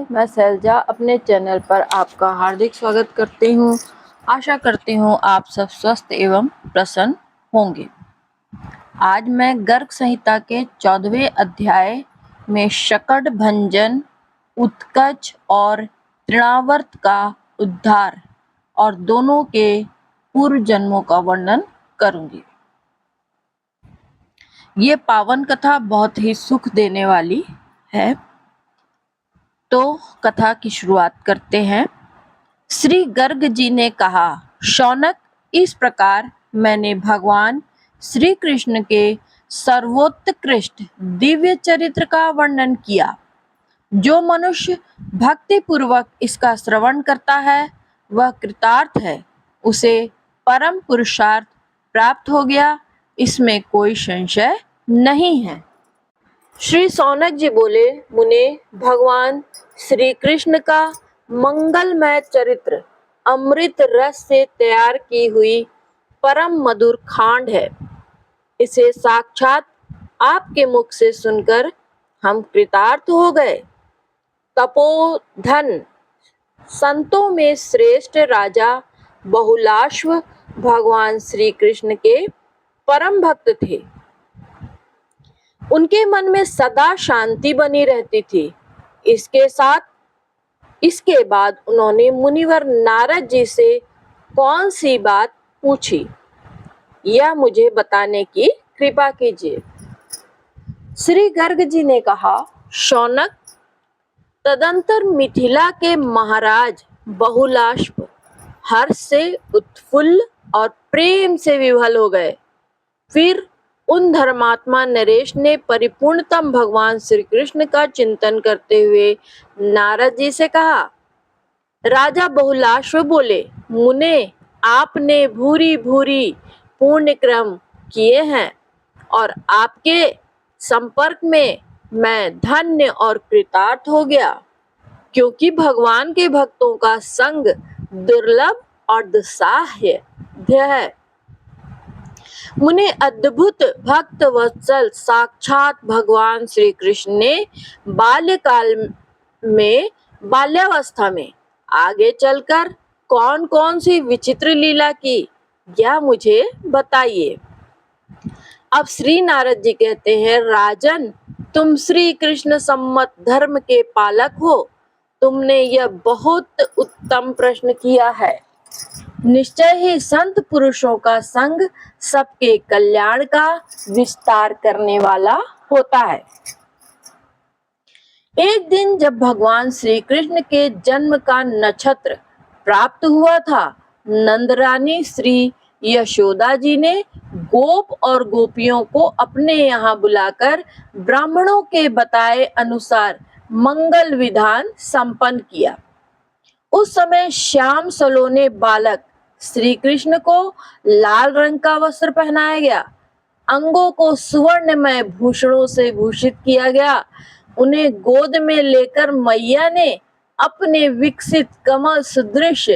मैं शैलजा अपने चैनल पर आपका हार्दिक स्वागत करती हूँ। आशा करती हूँ आप सब स्वस्थ एवं प्रसन्न होंगे। आज मैं गर्ग संहिता के 14वें अध्याय में शकट भंजन, उत्कच और तृणावर्त का उद्धार और दोनों के पूर्व जन्मों का वर्णन करूंगी। ये पावन कथा बहुत ही सुख देने वाली है। तो कथा की शुरुआत करते हैं। श्री गर्ग जी ने कहा, शौनक, इस प्रकार मैंने भगवान श्री कृष्ण के सर्वोत्कृष्ट दिव्य चरित्र का वर्णन किया। जो मनुष्य भक्ति पूर्वक इसका श्रवण करता है वह कृतार्थ है, उसे परम पुरुषार्थ प्राप्त हो गया, इसमें कोई संशय नहीं है। श्री शौनक जी बोले, मुने, भगवान श्री कृष्ण का मंगलमय चरित्र अमृत रस से तैयार की हुई परम मधुर खांड है। इसे साक्षात आपके मुख से सुनकर हम कृतार्थ हो गए। तपोधन संतों में श्रेष्ठ राजा बहुलाश्व भगवान श्री कृष्ण के परम भक्त थे। उनके मन में सदा शांति बनी रहती थी। इसके बाद उन्होंने मुनिवर नारद जी से कौन सी बात पूछी, यह मुझे बताने की कृपा कीजिए। श्री गर्ग जी ने कहा, शौनक, तदंतर मिथिला के महाराज बहुलाश्व हर्ष से उत्फुल्ल और प्रेम से विह्वल हो गए। फिर उन धर्मात्मा नरेश ने परिपूर्णतम भगवान श्री कृष्ण का चिंतन करते हुए नारद जी से कहा। राजा बहुलाश्व बोले, मुने, आपने भूरी भूरी पुण्य कर्म किए हैं और आपके संपर्क में मैं धन्य और कृतार्थ हो गया, क्योंकि भगवान के भक्तों का संग दुर्लभ और दुस्साह्य है। मुने, अद्भुत भक्त वत्सल साक्षात भगवान श्री कृष्ण ने बाल्यावस्था में आगे चलकर कौन कौन सी विचित्र लीला की, यह मुझे बताइए। अब श्री नारद जी कहते हैं, राजन, तुम श्री कृष्ण सम्मत धर्म के पालक हो। तुमने यह बहुत उत्तम प्रश्न किया है। निश्चय ही संत पुरुषों का संग सबके कल्याण का विस्तार करने वाला होता है। एक दिन जब भगवान श्री कृष्ण के जन्म का नक्षत्र प्राप्त हुआ था, नंदरानी श्री यशोदा जी ने गोप और गोपियों को अपने यहाँ बुलाकर ब्राह्मणों के बताए अनुसार मंगल विधान संपन्न किया। उस समय श्याम सलोने बालक श्री कृष्ण को लाल रंग का वस्त्र पहनाया गया, अंगों को सुवर्णमय भूषणों से भूषित किया गया। उन्हें गोद में लेकर मैया ने अपने विकसित कमल सदृश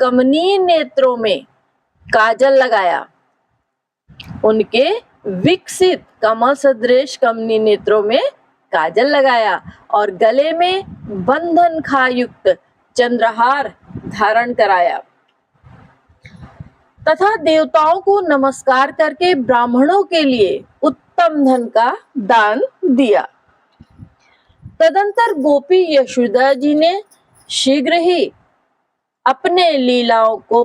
कमनीय नेत्रों में काजल लगाया। उनके विकसित कमल सदृश कमनीय नेत्रों में काजल लगाया और गले में बंधन खायुक्त चंद्रहार धारण कराया तथा देवताओं को नमस्कार करके ब्राह्मणों के लिए उत्तम धन का दान दिया। तदंतर गोपी यशोदा जी ने शीघ्र ही अपने लाला को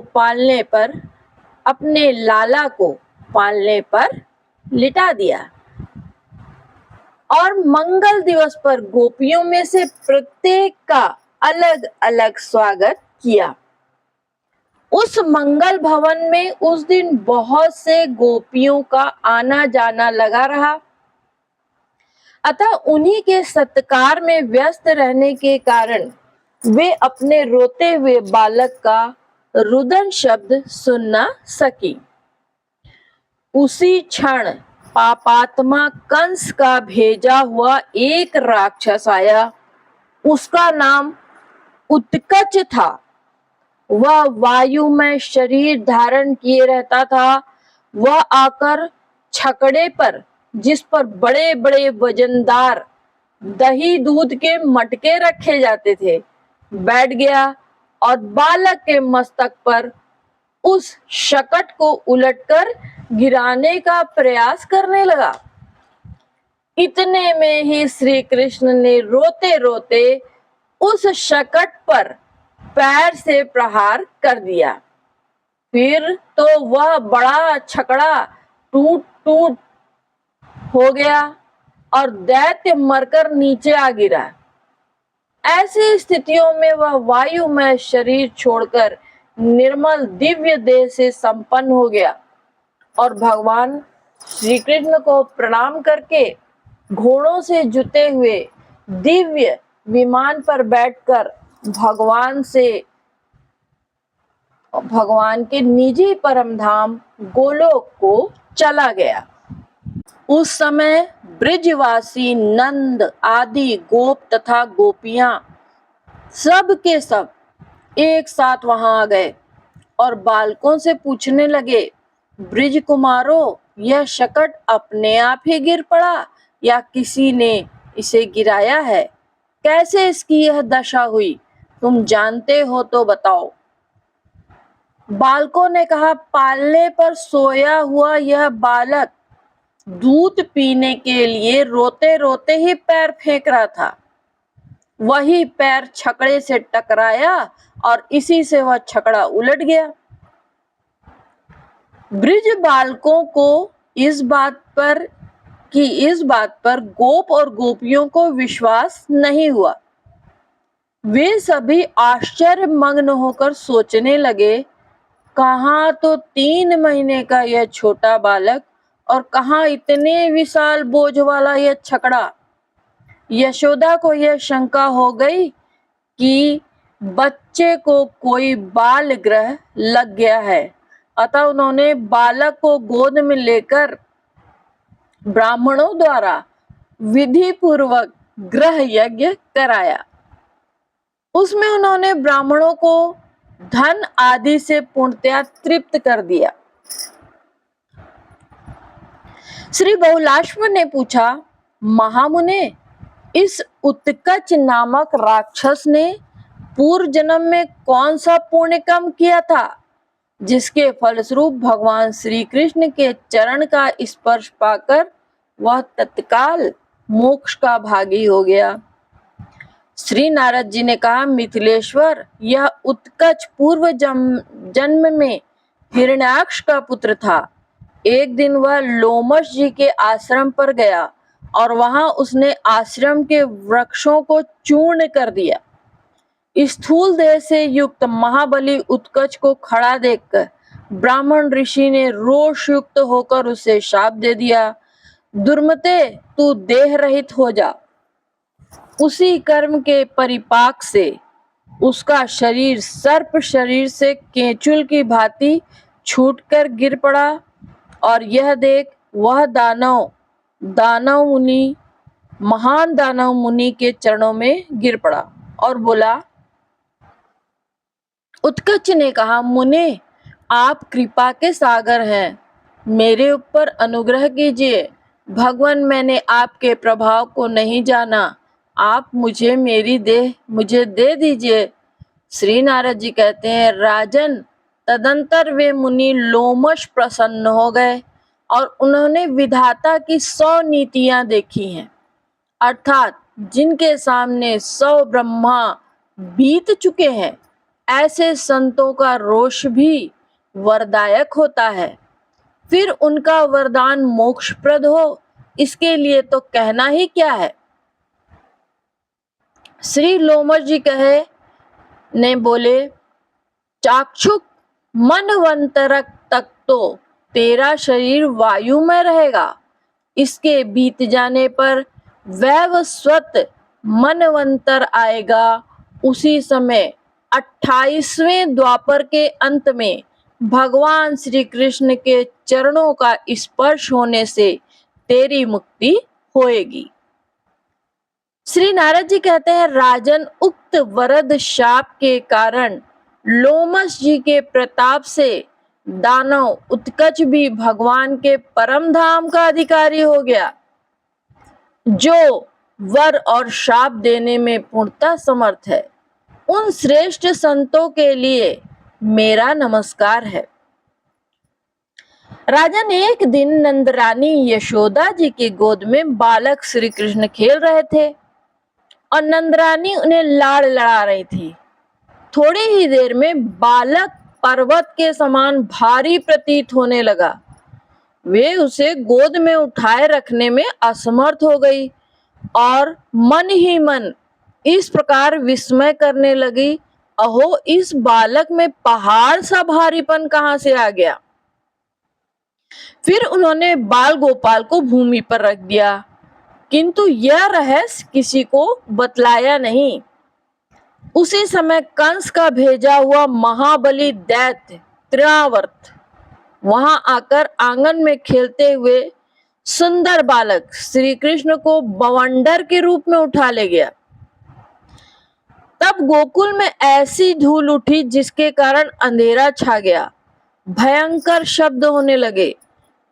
पालने पर लिटा दिया और मंगल दिवस पर गोपियों में से प्रत्येक का अलग अलग स्वागत किया। उस मंगल भवन में उस दिन बहुत से गोपियों का आना जाना लगा रहा। अतः उन्हीं के सत्कार में व्यस्त रहने के कारण वे अपने रोते हुए बालक का रुदन शब्द सुन न सकी। उसी क्षण पापात्मा कंस का भेजा हुआ एक राक्षस आया। उसका नाम उत्कच था। वह वायु में शरीर धारण किए रहता था। वह आकर छकड़े पर, जिस पर बड़े बड़े वजनदार दही दूध के मटके रखे जाते थे, बैठ गया और बालक के मस्तक पर उस शकट को उलटकर गिराने का प्रयास करने लगा। इतने में ही श्री कृष्ण ने रोते रोते उस शकट पर पैर से प्रहार कर दिया। फिर तो वह बड़ा छकड़ा टूट टूट हो गया और दैत्य मरकर नीचे आ गिरा। ऐसी स्थितियों में वह वायुमय शरीर छोड़कर निर्मल दिव्य देह से संपन्न हो गया और भगवान श्री कृष्ण को प्रणाम करके घोड़ों से जुते हुए दिव्य विमान पर बैठकर भगवान के निजी परम धाम गोलोक को चला गया। उस समय ब्रिजवासी नंद आदि गोप तथा गोपियां सब के सब एक साथ वहां आ गए और बालकों से पूछने लगे, ब्रिज कुमारों, यह शकट अपने आप ही गिर पड़ा या किसी ने इसे गिराया है? कैसे इसकी यह दशा हुई? तुम जानते हो तो बताओ। बालकों ने कहा, पालने पर सोया हुआ यह बालक दूध पीने के लिए रोते रोते ही पैर फेंक रहा था। वही पैर छकड़े से टकराया और इसी से वह छकड़ा उलट गया। ब्रिज बालकों को इस बात पर गोप और गोपियों को विश्वास नहीं हुआ। वे सभी आश्चर्यमग्न होकर सोचने लगे, कहाँ तो 3 महीने का यह छोटा बालक और कहाँ इतने विशाल बोझ वाला यह छकड़ा। यशोदा को यह शंका हो गई कि बच्चे को कोई बाल ग्रह लग गया है। अतः उन्होंने बालक को गोद में लेकर ब्राह्मणों द्वारा विधि पूर्वक ग्रह यज्ञ कराया। उसमें उन्होंने ब्राह्मणों को धन आदि से पूर्णतया तृप्त कर दिया। श्री बहुलाश्व ने पूछा, महामुने, इस उत्कच नामक राक्षस ने पूर्व जन्म में कौन सा पुण्य कर्म किया था जिसके फलस्वरूप भगवान श्री कृष्ण के चरण का स्पर्श पाकर वह तत्काल मोक्ष का भागी हो गया? श्री नारद जी ने कहा, मिथिलेश्वर, यह उत्कच पूर्व जन्म में हिरण्याक्ष का पुत्र था। एक दिन वह लोमश जी के आश्रम पर गया और वहां उसने आश्रम के वृक्षों को चूर्ण कर दिया। स्थूल देह से युक्त महाबली उत्कच को खड़ा देखकर ब्राह्मण ऋषि ने रोष युक्त होकर उसे शाप दे दिया, दुर्मते, तू देह रहित हो जा। उसी कर्म के परिपाक से उसका शरीर सर्प शरीर से केंचुल की भांति छूटकर गिर पड़ा और यह देख वह महान दानव मुनि के चरणों में गिर पड़ा और बोला। उत्कच ने कहा, मुने, आप कृपा के सागर हैं, मेरे ऊपर अनुग्रह कीजिए। भगवान, मैंने आपके प्रभाव को नहीं जाना, आप मेरी देह मुझे दे दीजिए। श्री नारद जी कहते हैं, राजन, तदंतर वे मुनि लोमश प्रसन्न हो गए और उन्होंने विधाता की 100 नीतियां देखी हैं, अर्थात जिनके सामने 100 ब्रह्मा बीत चुके हैं, ऐसे संतों का रोष भी वरदायक होता है। फिर उनका वरदान मोक्षप्रद हो, इसके लिए तो कहना ही क्या है। श्री लोमश जी बोले, चाक्षुक, मनवंतरक तक तो तेरा शरीर वायु में रहेगा। इसके बीत जाने पर वैवस्वत मनवंतर आएगा। उसी समय 28वें द्वापर के अंत में भगवान श्री कृष्ण के चरणों का स्पर्श होने से तेरी मुक्ति होएगी। श्री नारद जी कहते हैं, राजन, उक्त वरद शाप के कारण लोमश जी के प्रताप से दानव उत्कच भी भगवान के परम धाम का अधिकारी हो गया। जो वर और शाप देने में पूर्णतः समर्थ है, उन श्रेष्ठ संतों के लिए मेरा नमस्कार है। राजन, एक दिन नंदरानी यशोदा जी की गोद में बालक श्री कृष्ण खेल रहे थे और नंदरानी उन्हें लाड़ लड़ा रही थी। थोड़ी ही देर में बालक पर्वत के समान भारी प्रतीत होने लगा। वे उसे गोद में उठाए रखने में असमर्थ हो गई और मन ही मन इस प्रकार विस्मय करने लगी, अहो, इस बालक में पहाड़ सा भारीपन कहां से आ गया। फिर उन्होंने बाल गोपाल को भूमि पर रख दिया, किंतु यह रहस्य किसी को बतलाया नहीं। उसी समय कंस का भेजा हुआ महाबली दैत्य तृणावर्त वहां आकर आंगन में खेलते हुए सुंदर बालक श्री कृष्ण को बवंडर के रूप में उठा ले गया। तब गोकुल में ऐसी धूल उठी जिसके कारण अंधेरा छा गया। भयंकर शब्द होने लगे।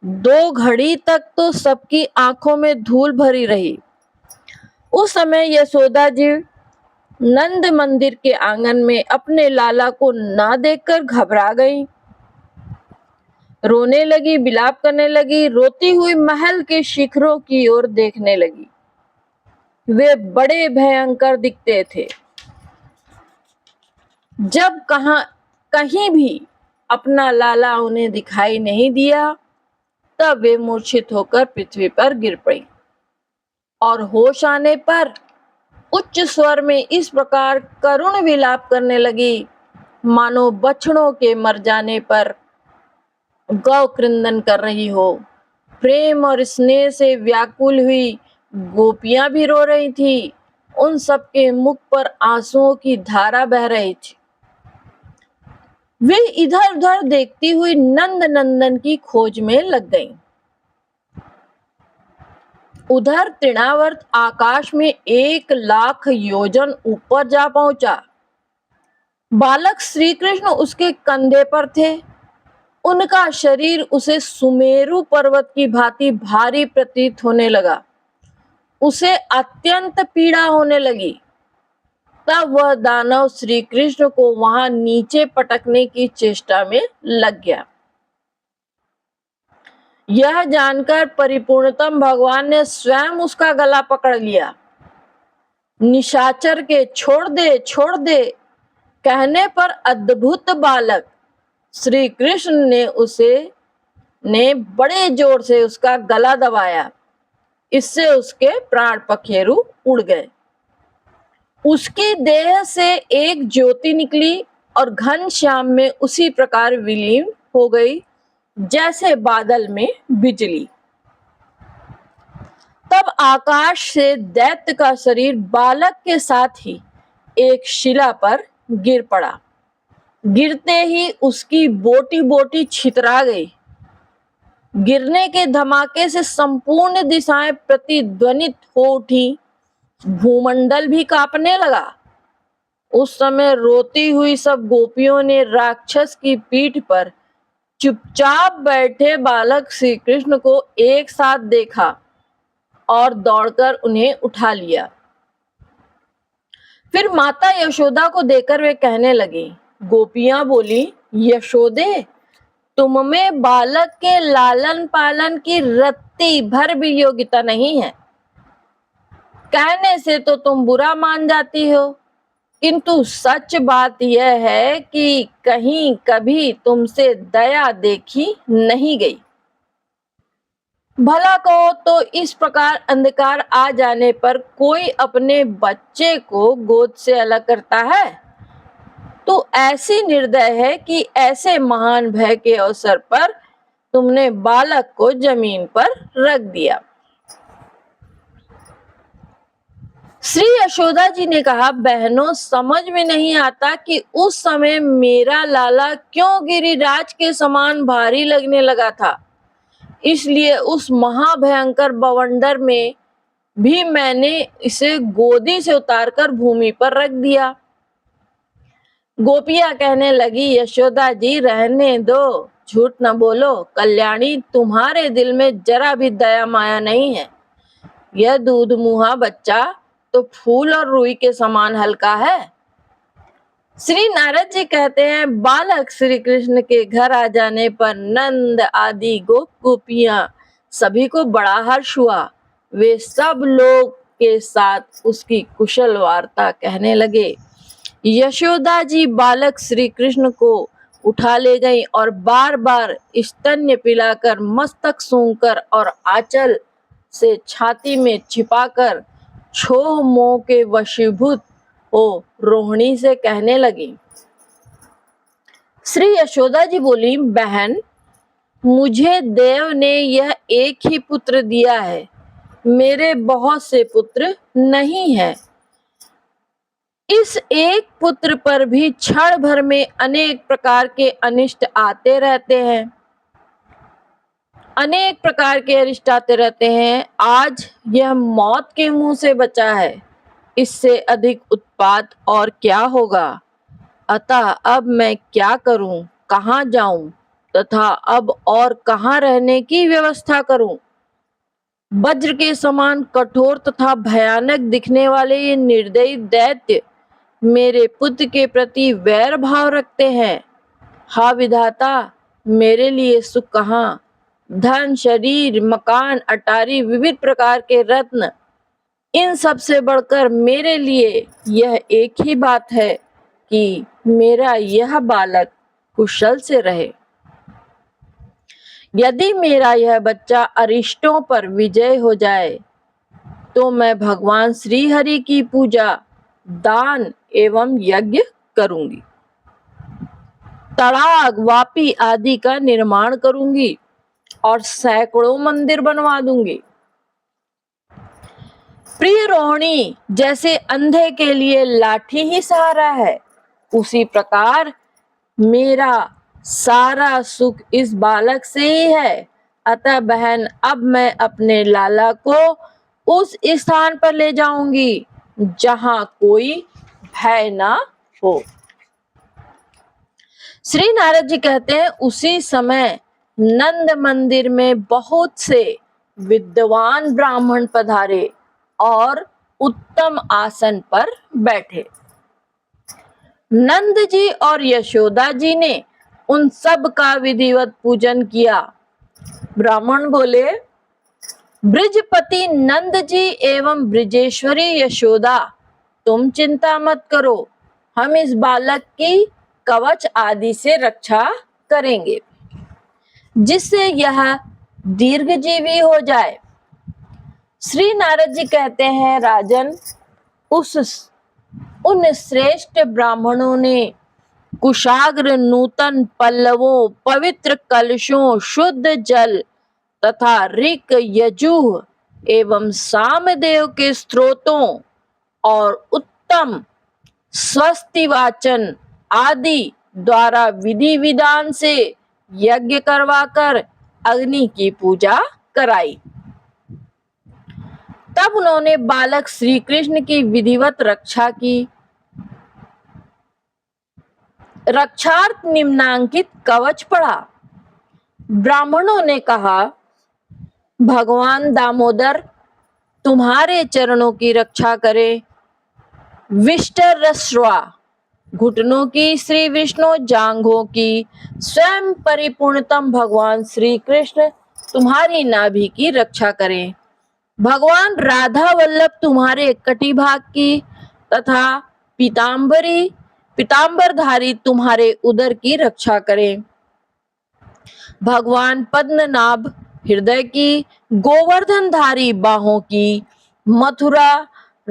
2 घड़ी तक तो सबकी आंखों में धूल भरी रही। उस समय यशोदा जी नंद मंदिर के आंगन में अपने लाला को ना देखकर घबरा गई। रोने लगी, विलाप करने लगी, रोती हुई महल के शिखरों की ओर देखने लगी। वे बड़े भयंकर दिखते थे। जब कहीं भी अपना लाला उन्हें दिखाई नहीं दिया, तब वे मूर्छित होकर पृथ्वी पर गिर पड़ी और होश आने पर उच्च स्वर में इस प्रकार करुण विलाप करने लगी, मानो बछड़ों के मर जाने पर गौ क्रंदन कर रही हो। प्रेम और स्नेह से व्याकुल हुई गोपियां भी रो रही थी। उन सबके मुख पर आंसुओं की धारा बह रही थी। वे इधर उधर देखती हुई नंद नंदन की खोज में लग गईं। उधर तृणावर्त आकाश में 1,00,000 योजन ऊपर जा पहुंचा। बालक श्री कृष्ण उसके कंधे पर थे। उनका शरीर उसे सुमेरु पर्वत की भांति भारी प्रतीत होने लगा। उसे अत्यंत पीड़ा होने लगी। तब वह दानव श्री कृष्ण को वहां नीचे पटकने की चेष्टा में लग गया। यह जानकर परिपूर्णतम भगवान ने स्वयं उसका गला पकड़ लिया। निशाचर के छोड़ दे कहने पर अद्भुत बालक श्री कृष्ण ने बड़े जोर से उसका गला दबाया। इससे उसके प्राण पखेरु उड़ गए। उसकी देह से एक ज्योति निकली और घनश्याम में उसी प्रकार विलीन हो गई जैसे बादल में बिजली। तब आकाश से दैत्य का शरीर बालक के साथ ही एक शिला पर गिर पड़ा। गिरते ही उसकी बोटी बोटी छितरा गई। गिरने के धमाके से संपूर्ण दिशाएं प्रतिध्वनित हो उठी। भूमंडल भी कांपने लगा। उस समय रोती हुई सब गोपियों ने राक्षस की पीठ पर चुपचाप बैठे बालक श्री कृष्ण को एक साथ देखा और दौड़कर उन्हें उठा लिया। फिर माता यशोदा को देखकर वे कहने लगी। गोपियां बोली, यशोदे, तुम में बालक के लालन पालन की रत्ती भर भी योग्यता नहीं है। कहने से तो तुम बुरा मान जाती हो, किंतु सच बात यह है कि कहीं कभी तुमसे दया देखी नहीं गई। भला कहो तो इस प्रकार अंधकार आ जाने पर कोई अपने बच्चे को गोद से अलग करता है? तो ऐसी निर्दय है कि ऐसे महान भय के अवसर पर तुमने बालक को जमीन पर रख दिया। श्री यशोदा जी ने कहा, बहनों, समझ में नहीं आता कि उस समय मेरा लाला क्यों गिरिराज के समान भारी लगने लगा था। इसलिए उस महाभयंकर बवंडर में भी मैंने इसे गोदी से उतारकर भूमि पर रख दिया। गोपियां कहने लगी, यशोदा जी, रहने दो, झूठ न बोलो। कल्याणी, तुम्हारे दिल में जरा भी दया माया नहीं है। यह दूध मुहा बच्चा तो फूल और रुई के समान हल्का है। श्री नारद जी कहते हैं, बालक श्री कृष्ण के घर आ जाने पर नंद आदि गोपियां सभी को बड़ा हर्ष हुआ। वे सब लोग के साथ उसकी कुशल वार्ता कहने लगे। यशोदा जी बालक श्री कृष्ण को उठा ले गई और बार बार स्तन्य पिलाकर, मस्तक सूंघकर और आंचल से छाती में छिपाकर छोह मोह के वशीभूत हो रोहिणी से कहने लगी। श्री यशोदा जी बोली, बहन, मुझे देव ने यह एक ही पुत्र दिया है, मेरे बहुत से पुत्र नहीं है। इस एक पुत्र पर भी क्षण भर में अनेक प्रकार के अनिष्ट आते रहते हैं, अनेक प्रकार के अरिष्ट आते रहते हैं। आज यह मौत के मुंह से बचा है, इससे अधिक उत्पात और क्या होगा। अतः अब मैं क्या करूं, कहां जाऊं तथा अब और कहां रहने की व्यवस्था करूं। वज्र के समान कठोर तथा भयानक दिखने वाले ये निर्दयी दैत्य मेरे पुत्र के प्रति वैर भाव रखते हैं। हा विधाता, मेरे लिए सुख कहां। धन, शरीर, मकान, अटारी, विविध प्रकार के रत्न, इन सब से बढ़कर मेरे लिए यह एक ही बात है कि मेरा यह बालक कुशल से रहे। यदि मेरा यह बच्चा अरिष्टों पर विजय हो जाए तो मैं भगवान श्री हरि की पूजा, दान एवं यज्ञ करूंगी, तड़ाग, वापी आदि का निर्माण करूंगी और सैकड़ों मंदिर बनवा दूंगी। प्रिय रोहिणी जैसे अंधे के लिए लाठी ही सहारा है, उसी प्रकार मेरा सारा सुख इस बालक से ही है। अतः बहन, अब मैं अपने लाला को उस स्थान पर ले जाऊंगी जहां कोई भय ना हो। श्री नारद जी कहते हैं, उसी समय नंद मंदिर में बहुत से विद्वान ब्राह्मण पधारे और उत्तम आसन पर बैठे। नंद जी और यशोदा जी ने उन सब का विधिवत पूजन किया। ब्राह्मण बोले, ब्रजपति नंद जी एवं ब्रजेश्वरी यशोदा, तुम चिंता मत करो, हम इस बालक की कवच आदि से रक्षा करेंगे जिससे यह दीर्घजीवी हो जाए। श्री नारद जी कहते हैं, राजन, उन श्रेष्ठ ब्राह्मणों ने कुशाग्र, नूतन पल्लवों, पवित्र कलशों, शुद्ध जल तथा ऋक, यजुः एवं सामदेव के स्त्रोतों और उत्तम स्वस्ति वाचन आदि द्वारा विधि विधान से यज्ञ करवाकर अग्नि की पूजा कराई। तब उन्होंने बालक श्री कृष्ण की विधिवत रक्षा की। रक्षार्थ निम्नांकित कवच पढ़ा। ब्राह्मणों ने कहा, भगवान दामोदर तुम्हारे चरणों की रक्षा करे। विष्टरश्वा, घुटनों की श्री विष्णु, जांघों की स्वयं परिपूर्णतम भगवान श्री कृष्ण तुम्हारी नाभि की रक्षा करें। भगवान राधा वल्लभ तुम्हारे कटिभाग की तथा पीतांबरधारी तुम्हारे उदर की रक्षा करें। भगवान पद्मनाभ हृदय की, गोवर्धनधारी बाहों की, मथुराधीश्वर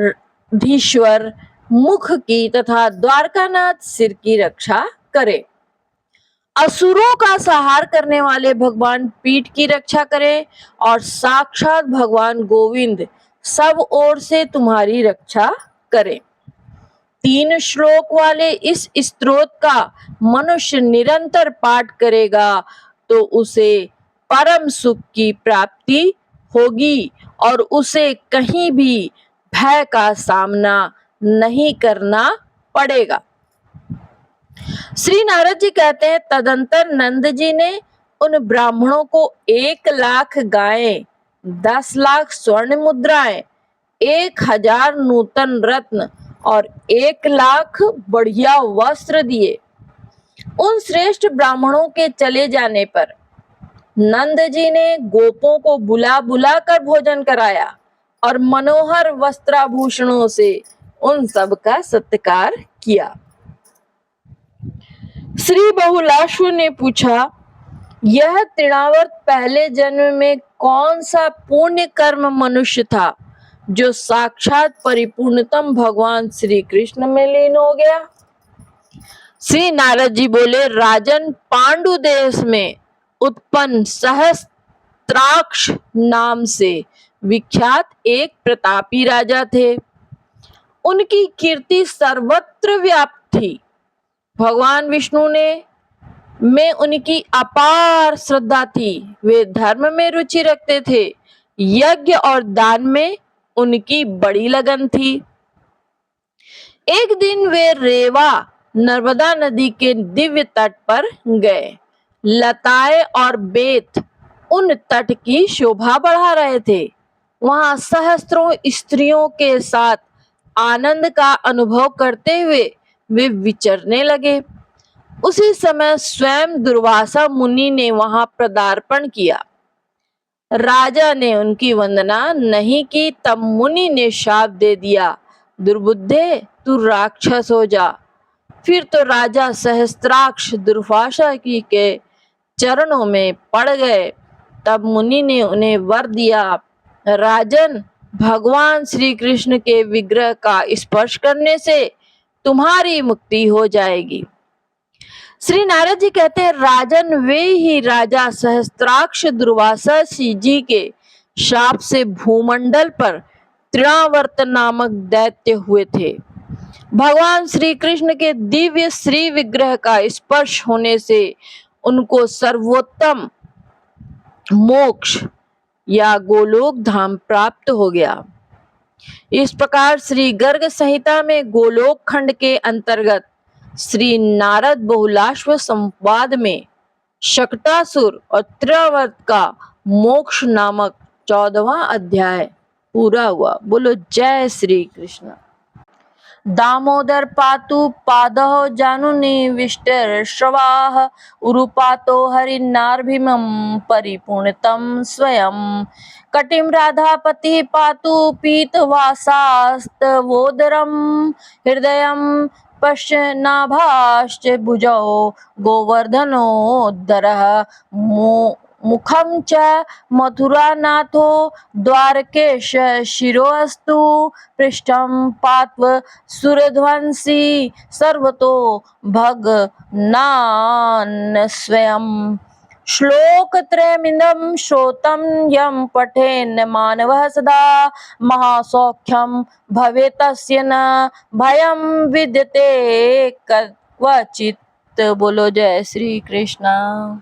मुख की तथा द्वारकानाथ सिर की रक्षा करे। असुरों का संहार करने वाले भगवान पीठ की रक्षा करें और साक्षात भगवान गोविंद सब ओर से तुम्हारी रक्षा करें। 3 श्लोक वाले इस स्तोत्र का मनुष्य निरंतर पाठ करेगा तो उसे परम सुख की प्राप्ति होगी और उसे कहीं भी भय का सामना नहीं करना पड़ेगा। श्री नारद जी कहते हैं, तदंतर नंद जी ने उन ब्राह्मणों को 1 लाख गायें, 10 लाख स्वर्ण मुद्राएं, 1000 नूतन रत्न और 1 लाख बढ़िया वस्त्र दिए। उन श्रेष्ठ ब्राह्मणों के चले जाने पर नंद जी ने गोपों को बुला बुला कर भोजन कराया और मनोहर वस्त्राभूषणों से उन सब का सत्कार किया। श्री बहुलाश्व ने पूछा, यह तृणावर्त पहले जन्म में कौन सा पुण्य कर्म मनुष्य था जो साक्षात परिपूर्णतम भगवान श्री कृष्ण में लीन हो गया? श्री नारद जी बोले, राजन, पांडु देश में उत्पन्न सहस्त्राक्ष नाम से विख्यात एक प्रतापी राजा थे। उनकी कीर्ति सर्वत्र व्याप्त थी। भगवान विष्णु में उनकी अपार श्रद्धा थी। वे धर्म में रुचि रखते थे। यज्ञ और दान में उनकी बड़ी लगन थी। एक दिन वे रेवा नर्मदा नदी के दिव्य तट पर गए। लताएं और बेत उन तट की शोभा बढ़ा रहे थे। वहां सहस्त्रों स्त्रियों के साथ आनंद का अनुभव करते हुए वे विचरने लगे। उसी समय स्वयं दुर्वासा मुनि ने वहां पदार्पण किया। राजा ने उनकी वंदना नहीं की, तब मुनि ने शाप दे दिया, दुर्बुद्धे, तू राक्षस हो जा। फिर तो राजा सहस्त्राक्ष दुर्वासा की के चरणों में पड़ गए। तब मुनि ने उन्हें वर दिया, राजन, भगवान श्री कृष्ण के विग्रह का स्पर्श करने से तुम्हारी मुक्ति हो जाएगी। श्री नारद जी कहते हैं, राजन, वे ही राजा सहस्त्राक्ष दुर्वासा जी के शाप से भूमंडल पर तृणावर्त नामक दैत्य हुए थे। भगवान श्री कृष्ण के दिव्य श्री विग्रह का स्पर्श होने से उनको सर्वोत्तम मोक्ष या गोलोक धाम प्राप्त हो गया। इस प्रकार श्री गर्ग संहिता में गोलोक खंड के अंतर्गत श्री नारद बहुलाश्व संवाद में शकटासुर और तृणावर्त का मोक्ष नामक 14वां अध्याय पूरा हुआ। बोलो जय श्री कृष्ण। दामोदर पातु पादः जानुनि विष्टर श्रवाः उरुपातो हरिनार्भिमं परिपूर्णतं स्वयं कटिं राधापति पातु पीतवासास्तवोदरं हृदयं पश्यनाभाश्च भुजौ गोवर्धनोद्धरः मुखं च मथुरानाथो द्वारकेश शिरोऽस्तु पृष्ठं पात्व सुरध्वंसी सर्वतो भगनान् स्वयं श्लोकत्रयमिदं श्रोतं यं पठेन् मानवः सदा महासौख्यं भवेतस्य न भयं विद्यते क्वचित्। बोलो जय श्री कृष्ण।